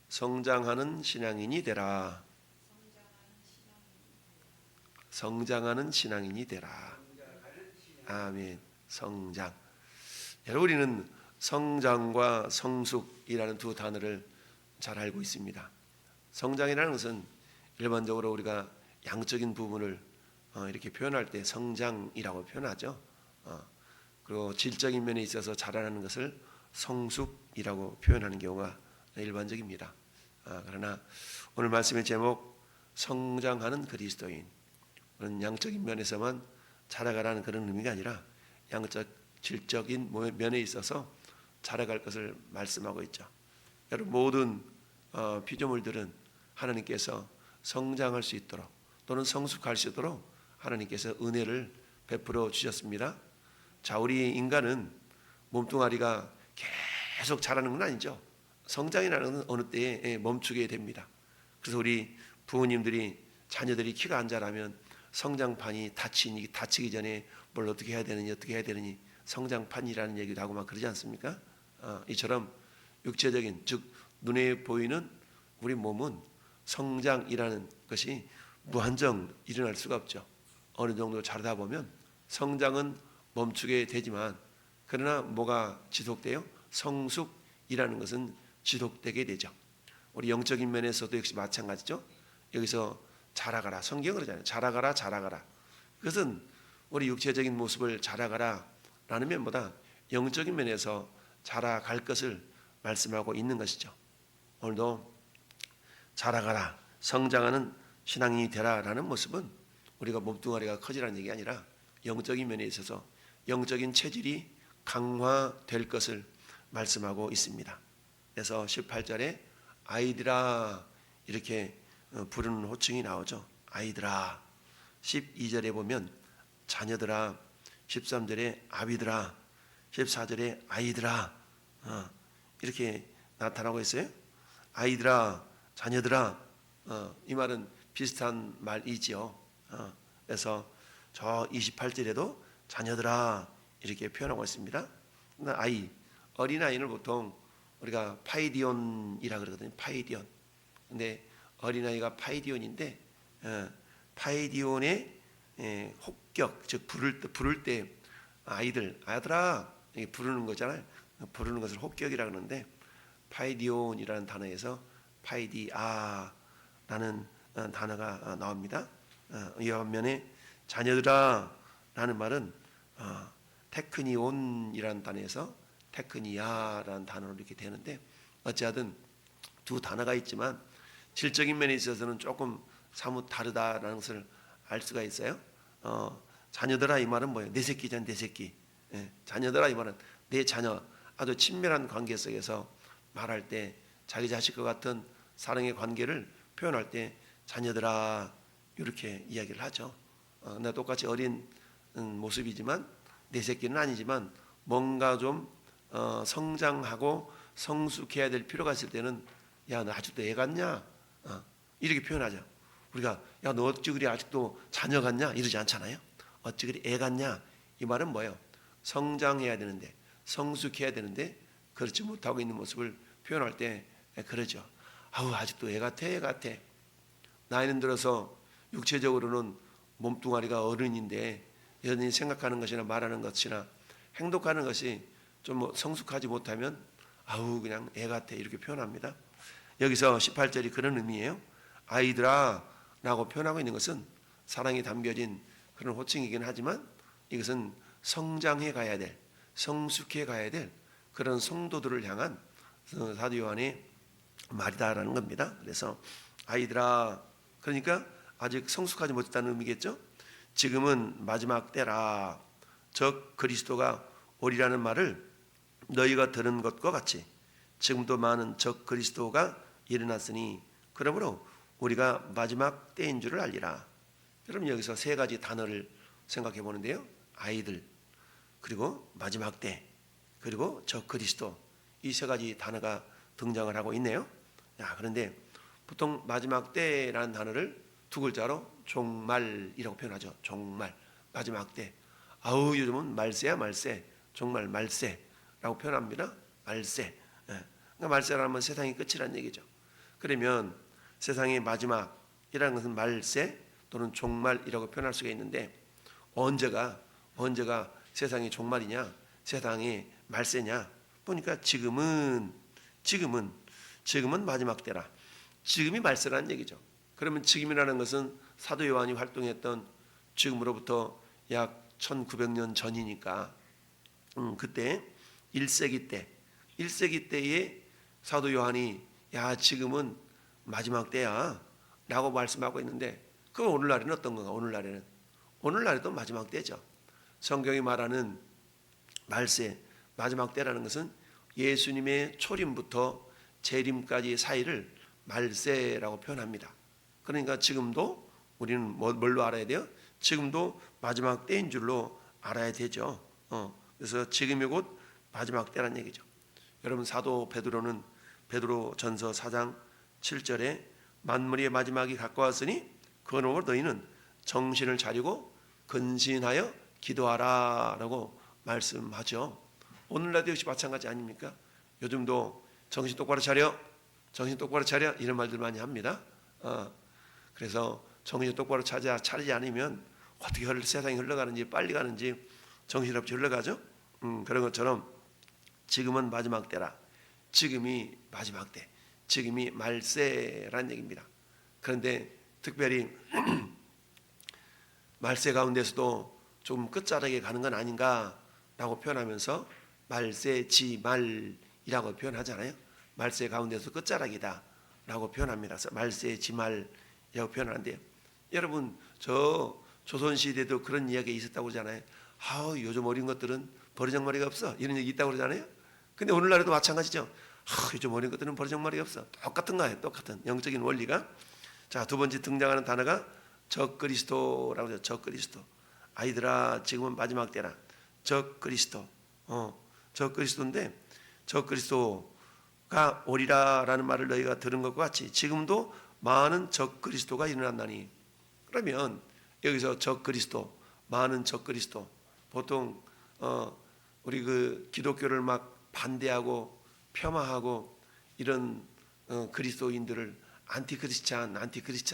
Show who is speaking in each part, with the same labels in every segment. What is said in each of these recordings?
Speaker 1: 성장하는 신앙인이 되라. 성장하는 신앙인이 되라. 아멘. 성장. 여러분, 우리는 성장과 성숙이라는 두 단어를 잘 알고 있습니다. 성장이라는 것은 일반적으로 우리가 양적인 부분을 이렇게 표현할 때 성장이라고 표현하죠. 그리고 질적인 면에 있어서 자라나는 것을 성숙이라고 표현하는 경우가 일반적입니다. 그러나 오늘 말씀의 제목 성장하는 그리스도인, 그런 양적인 면에서만 자라가라는 그런 의미가 아니라 양적 질적인 면에 있어서 자라갈 것을 말씀하고 있죠. 여러분, 모든 피조물들은 하나님께서 성장할 수 있도록 또는 성숙할 수 있도록 하나님께서 은혜를 베풀어 주셨습니다. 자, 우리 인간은 몸뚱아리가 계속 자라는 건 아니죠. 성장이라는 것은 어느 때에 멈추게 됩니다. 그래서 우리 부모님들이 자녀들이 키가 안 자라면 성장판이 다치기 전에 뭘 어떻게 해야 되느니 성장판이라는 얘기도 하고 막 그러지 않습니까? 이처럼 육체적인, 즉 눈에 보이는 우리 몸은 성장이라는 것이 무한정 일어날 수가 없죠. 어느 정도 자라다 보면 성장은 멈추게 되지만, 그러나 뭐가 지속돼요? 성숙이라는 것은 지속되게 되죠. 우리 영적인 면에서도 역시 마찬가지죠. 여기서 자라가라, 성경은 그러잖아요. 자라가라. 그것은 우리 육체적인 모습을 자라가라 라는 면보다 영적인 면에서 자라갈 것을 말씀하고 있는 것이죠. 오늘도 자라가라, 성장하는 신앙인이 되라 라는 모습은 우리가 몸뚱아리가 커지라는 얘기 아니라 영적인 면에 있어서 영적인 체질이 강화될 것을 말씀하고 있습니다. 그래서 18절에 아이들아 이렇게 부르는 호칭이 나오죠. 아이들아. 12절에 보면 자녀들아, 13절에 아비들아, 14절에 아이들아, 이렇게 나타나고 있어요. 아이들아, 자녀들아, 이 말은 비슷한 말이지요. 그래서 저 28절에도 자녀들아 이렇게 표현하고 있습니다. 아이, 어린아이는 보통 우리가 파이디온이라 그러거든요. 파이디온. 근데 어린아이가 파이디온인데, 파이디온의 혹격, 즉 부를 때 아이들아 이렇게 부르는 거잖아요. 부르는 것을 혹격이라 그러는데, 파이디온이라는 단어에서 파이디아라는 단어가 나옵니다. 이 반면에 자녀들아 라는 말은 테크니온이라는 단어에서 테크니아라는 단어로 이렇게 되는데, 어찌하든 두 단어가 있지만 질적인 면에 있어서는 조금 사뭇 다르다라는 것을 알 수가 있어요. 자녀들아 이 말은 뭐예요? 내 새끼잖아, 내 새끼. 자녀들아 이 말은 내 자녀, 아주 친밀한 관계 속에서 말할 때 자기 자식과 같은 사랑의 관계를 표현할 때 자녀들아 이렇게 이야기를 하죠. 근데 똑같이 어린 모습이지만 내 새끼는 아니지만 뭔가 좀 성장하고 성숙해야 될 필요가 있을 때는 야, 너 아직도 애 같냐? 이렇게 표현하죠. 우리가 야, 너 어찌 그리 아직도 자녀 같냐? 이러지 않잖아요. 어찌 그리 애 같냐? 이 말은 뭐예요? 성장해야 되는데, 성숙해야 되는데 그렇지 못하고 있는 모습을 표현할 때 그러죠. 아우, 아직도 애 같아. 나이는 들어서 육체적으로는 몸뚱아리가 어른인데 여전히 생각하는 것이나 말하는 것이나 행동하는 것이 좀 성숙하지 못하면 아우, 그냥 애 같아 이렇게 표현합니다. 여기서 18절이 그런 의미예요. 아이들아 라고 표현하고 있는 것은 사랑이 담겨진 그런 호칭이긴 하지만 이것은 성장해 가야 될, 성숙해 가야 될 그런 성도들을 향한 사도 요한의 말이다라는 겁니다. 그래서 아이들아, 그러니까 아직 성숙하지 못했다는 의미겠죠. 지금은 마지막 때라. 즉 그리스도가 오리라는 말을 너희가 들은 것과 같이 지금도 많은 적 그리스도가 일어났으니 그러므로 우리가 마지막 때인 줄을 알리라. 여러분, 여기서 세 가지 단어를 생각해 보는데요. 아이들, 그리고 마지막 때, 그리고 적 그리스도, 이 세 가지 단어가 등장을 하고 있네요. 그런데 보통 마지막 때라는 단어를 두 글자로 종말이라고 표현하죠. 종말, 마지막 때. 아우, 요즘은 말세야 말세, 정말 말세라고 표현합니다. 말세. 그러니까 말세라면 세상이 끝이라는 얘기죠. 그러면 세상의 마지막이라는 것은 말세 또는 종말이라고 표현할 수가 있는데, 언제가 세상의 종말이냐, 세상의 말세냐 보니까 지금은 마지막 때라. 지금이 말세라는 얘기죠. 그러면 지금이라는 것은 사도 요한이 활동했던 지금으로부터 약 1900년 전이니까 그때 1세기 때에 사도 요한이 야 지금은 마지막 때야 라고 말씀하고 있는데, 그 오늘날에는 어떤 건가? 오늘날에도 마지막 때죠. 성경이 말하는 말세, 마지막 때라는 것은 예수님의 초림부터 재림까지 사이를 말세라고 표현합니다. 그러니까 지금도 우리는 뭘로 알아야 돼요? 지금도 마지막 때인 줄로 알아야 되죠. 그래서 지금이 곧 마지막 때란 얘기죠. 여러분, 사도 베드로는 베드로전서 4장 7절에 만물의 마지막이 가까웠으니 그러므로 너희는 정신을 차리고 근신하여 기도하라 라고 말씀하죠. 오늘날도 역시 마찬가지 아닙니까? 요즘도 정신 똑바로 차려 이런 말들 많이 합니다. 그래서 정신 똑바로 차리지 않으면 어떻게 세상이 흘러가는지, 빨리 가는지 정신없이 흘러가죠. 그런 것처럼 지금은 마지막 때라. 지금이 마지막 때, 지금이 말세라는 얘기입니다. 그런데 특별히 말세 가운데서도 좀 끝자락에 가는 건 아닌가라고 표현하면서 말세지말이라고 표현하잖아요. 말세 가운데서 끝자락이다 라고 표현합니다. 말세지말이라고 표현하는데요. 여러분, 저 조선시대도 그런 이야기가 있었다고 그러잖아요. 요즘 어린 것들은 버르장머리가 없어, 이런 얘기 있다고 그러잖아요. 근데 오늘날에도 마찬가지죠. 요즘 어린 것들은 버르장머리가 없어. 똑같은 거예요. 똑같은 영적인 원리가. 자, 두 번째 등장하는 단어가 적그리스도라고 하죠. 적그리스도. 아이들아, 지금은 마지막 때라. 적그리스도. 적그리스도인데, 적그리스도가 오리라라는 말을 너희가 들은 것과 같이 지금도 많은 적그리스도가 일어난다니. 그러면 여기서 적그리스도, 많은 적그리스도, 보통 우리 그 기독교를 막 반대하고 폄하하고 이런 그리스도인들을 안티크리스찬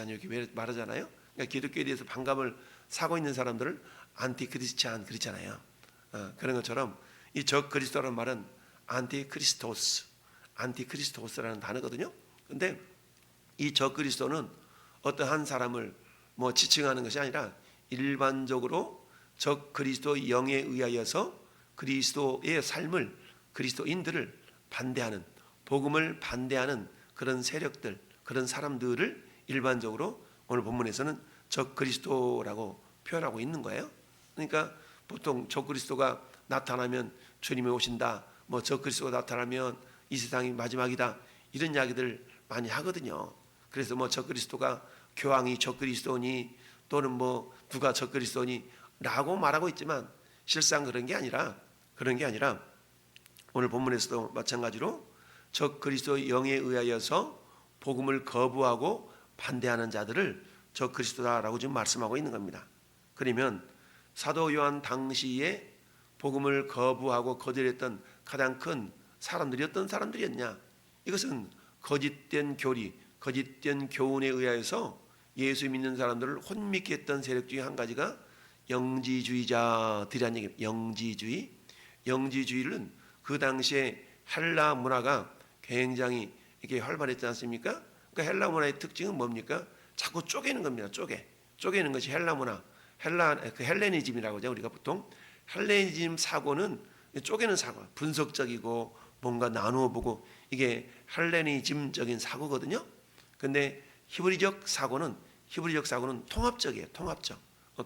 Speaker 1: 이렇게 말하잖아요. 그러니까 기독교에 대해서 반감을 사고 있는 사람들을 안티크리스찬 그러잖아요. 그런 것처럼 이 적그리스도라는 말은 안티크리스토스라는 단어거든요. 근데 이 적그리스도는 어떤 한 사람을 뭐 지칭하는 것이 아니라 일반적으로 적그리스도 영에 의하여서 그리스도의 삶을, 그리스도인들을 반대하는, 복음을 반대하는 그런 세력들, 그런 사람들을 일반적으로 오늘 본문에서는 적그리스도라고 표현하고 있는 거예요. 그러니까 보통 적그리스도가 나타나면 주님이 오신다, 뭐 적그리스도가 나타나면 이 세상이 마지막이다, 이런 이야기들 많이 하거든요. 그래서 뭐 적그리스도가 교황이 적그리스도니 또는 뭐 누가 적그리스도니 라고 말하고 있지만 실상 그런 게 아니라 오늘 본문에서도 마찬가지로 적그리스도의 영에 의하여서 복음을 거부하고 반대하는 자들을 적그리스도다라고 지금 말씀하고 있는 겁니다. 그러면 사도 요한 당시에 복음을 거부하고 거절했던 가장 큰 사람들이 어떤 사람들이었냐? 이것은 거짓된 교리, 거짓된 교훈에 의하여서 예수 믿는 사람들을 혼미케 했던 세력 중에 한 가지가 영지주의자들이라는 얘기입니다. 영지주의는 그 당시에 헬라 문화가 굉장히 이렇게 활발했지 않습니까? 그러니까 헬라 문화의 특징은 뭡니까? 자꾸 쪼개는 겁니다. 쪼개는 것이 헬라 문화. 헬레니즘이라고 하죠. 우리가 보통 헬레니즘 사고는 쪼개는 사고, 분석적이고 뭔가 나누어 보고, 이게 헬레니즘적인 사고거든요. 근데 히브리적 사고는 통합적이에요.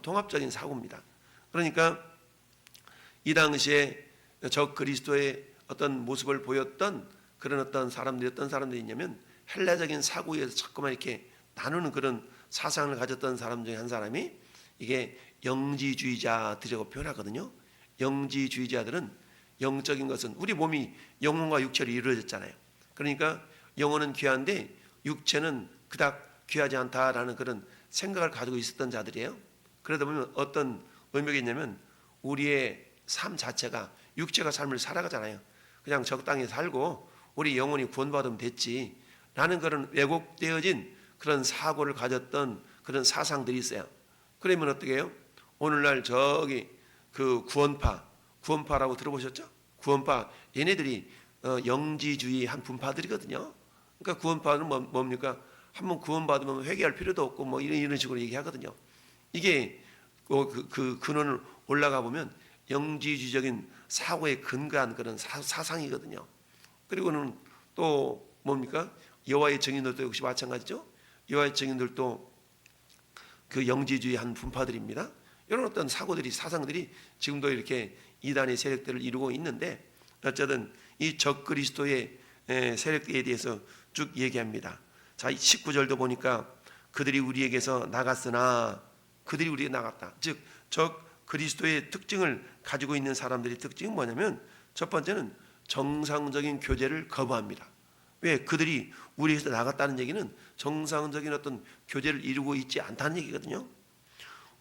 Speaker 1: 통합적인 사고입니다. 그러니까 이 당시에 적 그리스도의 어떤 모습을 보였던 그런 어떤 사람들이 있냐면 헬라적인 사고에 의해서 자꾸만 이렇게 나누는 그런 사상을 가졌던 사람 중에 한 사람이 이게 영지주의자들이라고 표현하거든요. 영지주의자들은 영적인 것은, 우리 몸이 영혼과 육체로 이루어졌잖아요. 그러니까 영혼은 귀한데 육체는 그닥 귀하지 않다라는 그런 생각을 가지고 있었던 자들이에요. 그러다 보면 어떤 의미가 있냐면 우리의 삶 자체가, 육체가 삶을 살아가잖아요. 그냥 적당히 살고 우리 영혼이 구원받으면 됐지 라는 그런 왜곡되어진 그런 사고를 가졌던 그런 사상들이 있어요. 그러면 어떻게 해요? 오늘날 저기 그 구원파라고 들어보셨죠? 구원파 얘네들이 영지주의 한 분파들이거든요. 그러니까 구원파는 뭡니까? 한번 구원받으면 회개할 필요도 없고 뭐 이런 식으로 얘기하거든요. 이게 그 근원을 올라가 보면 영지주의적인 사고에 근거한 그런 사상이거든요. 그리고는 또 뭡니까? 여호와의 증인들도 역시 마찬가지죠. 여호와의 증인들도 그 영지주의 한 분파들입니다. 이런 어떤 사고들이 사상들이 지금도 이렇게 이단의 세력들을 이루고 있는데 어쨌든 이 적그리스도의 세력에 대해서 쭉 얘기합니다. 자, 19절도 보니까 그들이 우리에게서 나갔으나 그들이 우리에게 나갔다. 즉 적그리스도의 특징을 가지고 있는 사람들의 특징은 뭐냐면 첫 번째는 정상적인 교제를 거부합니다. 왜? 그들이 우리에게서 나갔다는 얘기는 정상적인 어떤 교제를 이루고 있지 않다는 얘기거든요.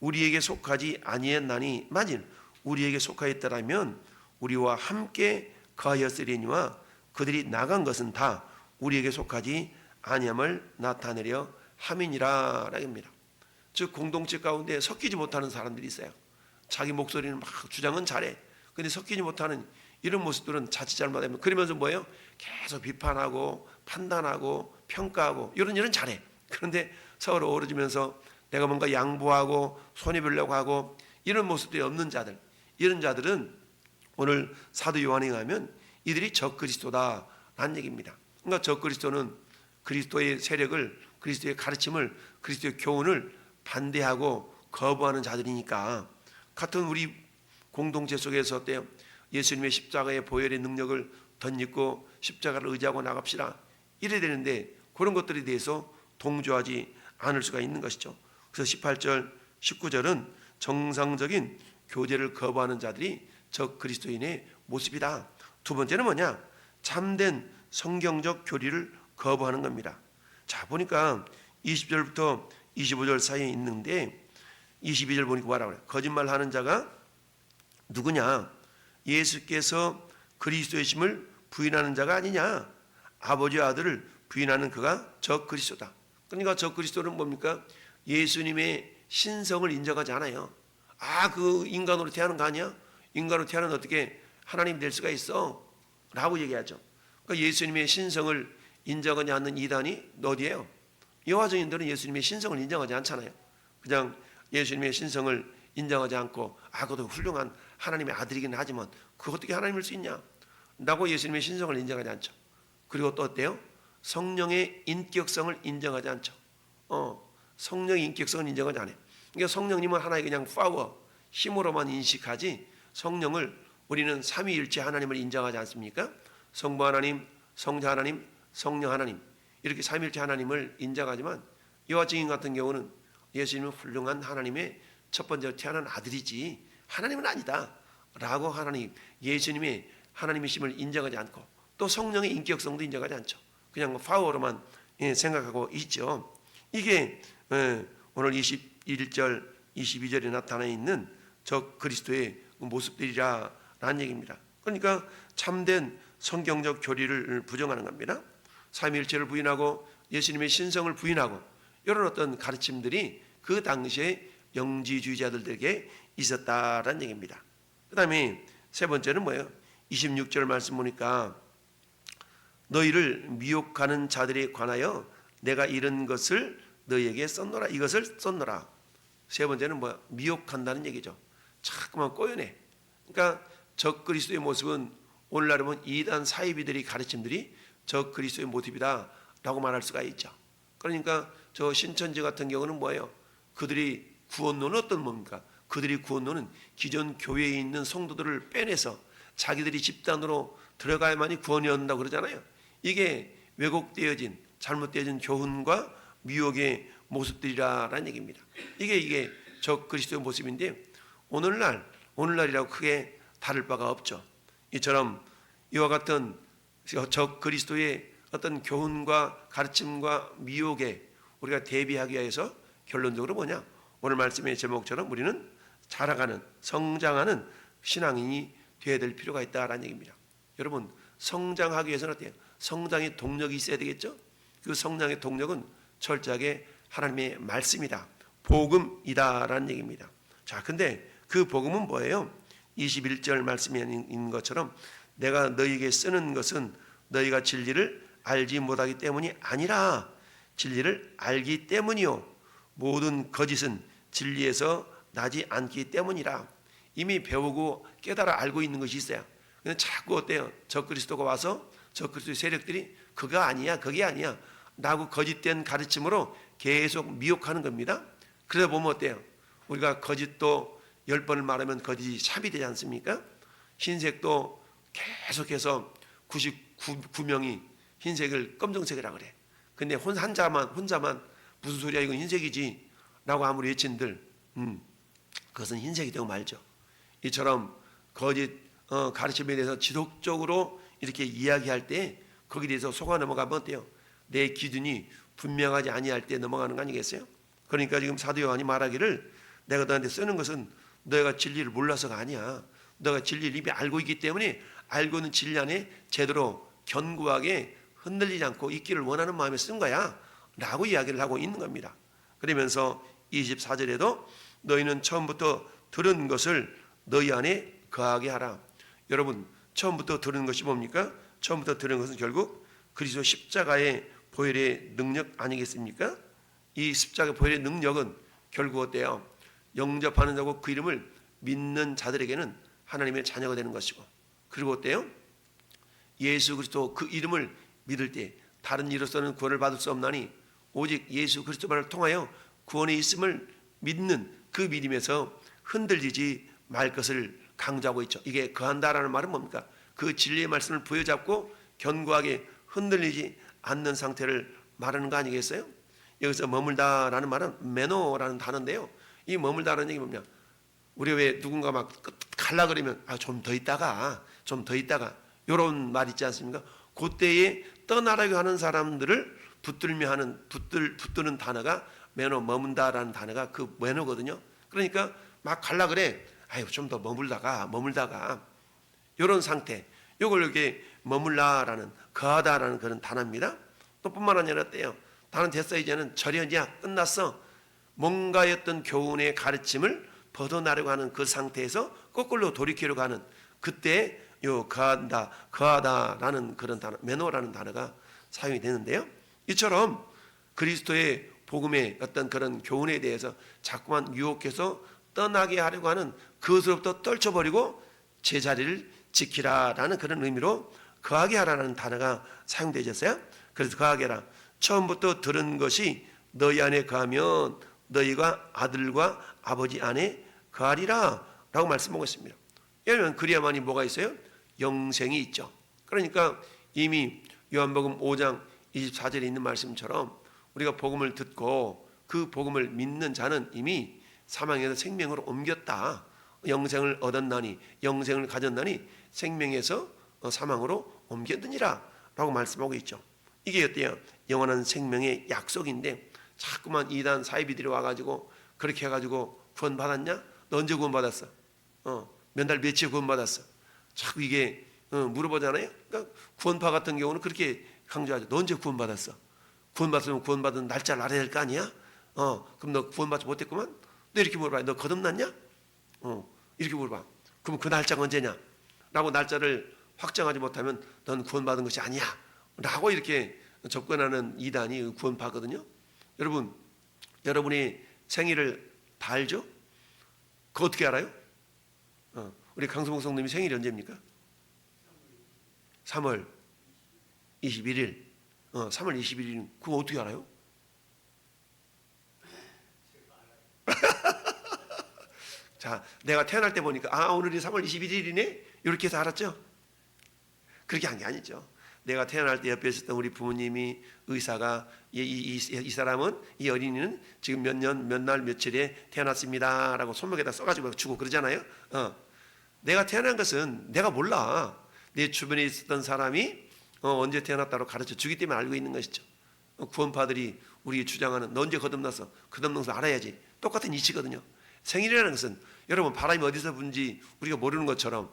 Speaker 1: 우리에게 속하지 아니했나니 만일 우리에게 속하였더라면 우리와 함께 거하였으리니와 그들이 나간 것은 다 우리에게 속하지 아니함을 나타내려 함이니라 라입니다. 즉 공동체 가운데 섞이지 못하는 사람들이 있어요. 자기 목소리는 막 주장은 잘해. 근데 섞이지 못하는 이런 모습들은 자칫 잘못하면 그러면서 뭐예요? 계속 비판하고 판단하고 평가하고 이런 잘해. 그런데 서로 어우러지면서 내가 뭔가 양보하고 손해보려고 하고 이런 모습들이 없는 자들, 이런 자들은 오늘 사도 요한에 의하면 이들이 적그리스도다라는 얘기입니다. 그러니까 적그리스도는 그리스도의 세력을, 그리스도의 가르침을, 그리스도의 교훈을 반대하고 거부하는 자들이니까 같은 우리 공동체 속에서 어때요? 예수님의 십자가의 보혈의 능력을 덧입고 십자가를 의지하고 나갑시다. 이래야 되는데 그런 것들에 대해서 동조하지 않을 수가 있는 것이죠. 그래서 18절, 19절은 정상적인 교제를 거부하는 자들이 적그리스도인의 모습이다. 두 번째는 뭐냐? 참된 성경적 교리를 거부하는 겁니다. 자, 보니까 20절부터 25절 사이에 있는데 22절 보니까 뭐라고 그래요? 거짓말하는 자가 누구냐? 예수께서 그리스도이심을 부인하는 자가 아니냐? 아버지의 아들을 부인하는 그가 적그리스도다. 그러니까 적그리스도는 뭡니까? 예수님의 신성을 인정하지 않아요. 그 인간으로 태어난 거 아니야? 인간으로 태어나면 어떻게 하나님 될 수가 있어? 라고 얘기하죠. 그러니까 예수님의 신성을 인정하지 않는 이단이 어디예요? 여호와 증인들은 예수님의 신성을 인정하지 않잖아요. 그냥 예수님의 신성을 인정하지 않고 그것도 훌륭한 하나님의 아들이긴 하지만 그 어떻게 하나님일 수 있냐? 라고 예수님의 신성을 인정하지 않죠. 그리고 또 어때요? 성령의 인격성을 인정하지 않죠. 성령의 인격성을 인정하지 않아요. 그러니까 성령님은 하나의 그냥 파워, 힘으로만 인식하지 성령을 우리는 삼위일체 하나님을 인정하지 않습니까? 성부 하나님, 성자 하나님, 성령 하나님 이렇게 삼위일체 하나님을 인정하지만 여호와 증인 같은 경우는 예수님은 훌륭한 하나님의 첫 번째로 태어난 아들이지 하나님은 아니다 라고 하나님, 예수님의 하나님이심을 인정하지 않고 또 성령의 인격성도 인정하지 않죠. 그냥 파워로만 생각하고 있죠. 이게 오늘 21절, 22절에 나타나 있는 적 그리스도의 모습들이라는 얘기입니다. 그러니까 참된 성경적 교리를 부정하는 겁니다. 삼위일체를 부인하고 예수님의 신성을 부인하고 이런 어떤 가르침들이 그 당시에 영지주의자들에게 있었다라는 얘기입니다. 그 다음에 세 번째는 뭐예요? 26절 말씀 보니까 너희를 미혹하는 자들에 관하여 내가 이런 것을 너희에게 썼노라. 이것을 썼노라. 세 번째는 뭐야? 미혹한다는 얘기죠. 자꾸만 꼬여내. 그러니까 적그리스도의 모습은 오늘날 보면 이단 사이비들의 가르침들이 적그리스도의 모습이다 라고 말할 수가 있죠. 그러니까 저 신천지 같은 경우는 뭐예요? 그들이 구원론은 어떤 뭡니까? 그들이 구원론은 기존 교회에 있는 성도들을 빼내서 자기들이 집단으로 들어가야만이 구원이 온다고 그러잖아요. 이게 왜곡되어진 잘못되어진 교훈과 미혹의 모습들이라는 얘기입니다. 이게 적그리스도의 모습인데 오늘날이라고 크게 다를 바가 없죠. 이처럼 이와 같은 적그리스도의 어떤 교훈과 가르침과 미혹에 우리가 대비하기 위해서 결론적으로 뭐냐? 오늘 말씀의 제목처럼 우리는 자라가는 성장하는 신앙인이 되어야 될 필요가 있다라는 얘기입니다. 여러분 성장하기 위해서는 어때요? 성장의 동력이 있어야 되겠죠? 그 성령의 동력은 철저하게 하나님의 말씀이다, 복음이다라는 얘기입니다. 자, 근데 그 복음은 뭐예요? 21절 말씀에 있는 것처럼 내가 너희에게 쓰는 것은 너희가 진리를 알지 못하기 때문이 아니라 진리를 알기 때문이요 모든 거짓은 진리에서 나지 않기 때문이라. 이미 배우고 깨달아 알고 있는 것이 있어요. 근데 자꾸 어때요? 적그리스도가 와서 적그리스도의 세력들이 그거 아니야, 그게 아니야 라고 거짓된 가르침으로 계속 미혹하는 겁니다. 그러다 보면 어때요? 우리가 거짓도 10번을 말하면 거짓이 샵이 되지 않습니까? 흰색도 계속해서 99명이 흰색을 검정색이라고 그래. 근데 혼자만 무슨 소리야, 이건 흰색이지 라고 아무리 외친들 그것은 흰색이 되고 말죠. 이처럼 거짓 가르침에 대해서 지속적으로 이렇게 이야기할 때 거기에 대해서 속아 넘어가면 어때요? 내 기준이 분명하지 아니할 때 넘어가는 거 아니겠어요? 그러니까 지금 사도 요한이 말하기를 내가 너한테 쓰는 것은 너희가 진리를 몰라서가 아니야. 너가 진리를 이미 알고 있기 때문에 알고 있는 진리 안에 제대로 견고하게 흔들리지 않고 있기를 원하는 마음에 쓴 거야 라고 이야기를 하고 있는 겁니다. 그러면서 24절에도 너희는 처음부터 들은 것을 너희 안에 거하게 하라. 여러분, 처음부터 들은 것이 뭡니까? 처음부터 들은 것은 결국 그리스도 십자가의 보혈의 능력 아니겠습니까? 이 십자가 보혈의 능력은 결국 어때요? 영접하는 자고 그 이름을 믿는 자들에게는 하나님의 자녀가 되는 것이고, 그리고 어때요? 예수 그리스도 그 이름을 믿을 때 다른 이로서는 구원을 받을 수 없나니 오직 예수 그리스도만을 통하여 구원에 있음을 믿는 그 믿음에서 흔들리지 말 것을 강조하고 있죠. 이게 거한다라는 말은 뭡니까? 그 진리의 말씀을 부여잡고 견고하게 흔들리지 않는 상태를 말하는 거 아니겠어요? 여기서 머물다라는 말은 메노라는 단어인데요. 이 머물다라는 얘기 뭐냐? 우리 왜 누군가 막 갈라 그러면 좀 더 있다가 이런 말 있지 않습니까? 그때에 떠나려고 하는 사람들을 붙드는 단어가 메노, 머문다라는 단어가 그 메노거든요. 그러니까 막 갈라 그래. 좀 더 머물다가 이런 상태, 이걸 이렇게 머물라라는, 거하다라는 그런 단어입니다. 또 뿐만 아니라 어때요? 다른 됐어, 이제는 절연이야, 끝났어. 뭔가의 어떤 교훈의 가르침을 벗어나려고 하는 그 상태에서 거꾸로 돌이키려고 하는 그때 요 거하다라는 그런 단어, 메노라는 단어가 사용이 되는데요. 이처럼 그리스도의 복음의 어떤 그런 교훈에 대해서 자꾸만 유혹해서 떠나게 하려고 하는 그것으로부터 떨쳐버리고 제자리를 지키라라는 그런 의미로 거하게 하라는 단어가 사용되셨어요. 그래서 거하게 하라. 처음부터 들은 것이 너희 안에 거하면 너희가 아들과 아버지 안에 거하리라 라고 말씀하고 있습니다. 왜냐하면 그리야만이 뭐가 있어요? 영생이 있죠. 그러니까 이미 요한복음 5장 24절에 있는 말씀처럼 우리가 복음을 듣고 그 복음을 믿는 자는 이미 사망에서 생명으로 옮겼다. 영생을 얻었나니, 영생을 가졌나니 생명에서 사망으로 옮겼느니라 라고 말씀하고 있죠. 이게 어때요? 영원한 생명의 약속인데 자꾸만 이단 사이비들이 와가지고 그렇게 해가지고 구원 받았냐? 너 언제 구원 받았어? 몇 달 며칠 구원 받았어? 자꾸 이게 물어보잖아요. 그러니까 구원파 같은 경우는 그렇게 강조하죠. 너 언제 구원 받았어? 구원 받으면 구원 받은 날짜를 알아야 될 거 아니야? 그럼 너 구원 받지 못했구만? 너 이렇게 물어봐. 너 거듭났냐? 이렇게 물어봐. 그럼 그 날짜가 언제냐? 라고 날짜를 확정하지 못하면 넌 구원받은 것이 아니야 라고 이렇게 접근하는 이단이 구원파거든요. 여러분, 여러분이 생일을 다 알죠? 그거 어떻게 알아요? 우리 강수봉 성님이 생일이 언제입니까? 3월 21일 3월 21일 그거 어떻게 알아요? 자, 내가 태어날 때 보니까 오늘이 3월 21일이네 이렇게 해서 알았죠? 그렇게 한 게 아니죠. 내가 태어날 때 옆에 있었던 우리 부모님이 의사가 이 사람은, 이 어린이는 지금 몇 년 몇 날 며칠에 태어났습니다 라고 손목에다 써가지고 주고 그러잖아요. 내가 태어난 것은 내가 몰라. 내 주변에 있었던 사람이 언제 태어났다고 가르쳐 주기 때문에 알고 있는 것이죠. 구원파들이 우리 주장하는 너 언제 거듭났어? 거듭난 것을 알아야지. 똑같은 이치거든요. 생일이라는 것은 여러분 바람이 어디서 부는지 우리가 모르는 것처럼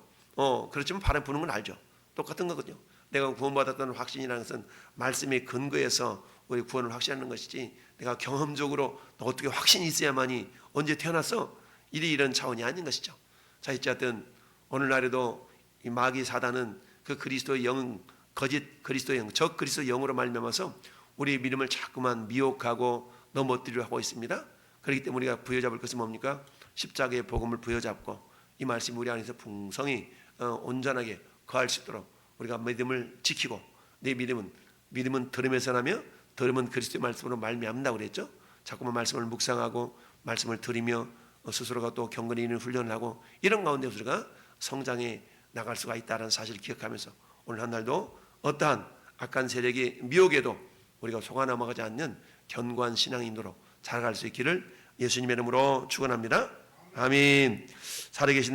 Speaker 1: 그렇지만 바람 부는 건 알죠. 똑같은 거거든요. 내가 구원받았다는 확신이라는 것은 말씀의 근거에서 우리 구원을 확신하는 것이지, 내가 경험적으로 너 어떻게 확신이 있어야만이 언제 태어났어? 이런 차원이 아닌 것이죠. 자, 어쨌든 오늘날에도 이 마귀 사단은 그 그리스도의 영, 거짓 그리스도의 영, 적 그리스도의 영으로 말미암아서 우리의 믿음을 자꾸만 미혹하고 넘어뜨리려 하고 있습니다. 그렇기 때문에 우리가 부여잡을 것은 뭡니까? 십자가의 복음을 부여잡고 이 말씀이 우리 안에서 풍성히 온전하게 거할 수 있도록 우리가 믿음을 지키고, 내 믿음은 들음에서 나며 들음은 그리스도의 말씀으로 말미암는다고 그랬죠. 자꾸만 말씀을 묵상하고 말씀을 들으며 스스로가 또 경건히 있는 훈련을 하고, 이런 가운데 우리가 성장해 나갈 수가 있다는 사실을 기억하면서 오늘 한 날도 어떠한 악한 세력의 미혹에도 우리가 속아 넘어가지 않는 견고한 신앙인으로 살아갈 수 있기를 예수님의 이름으로 축원합니다. 아멘. 살아계신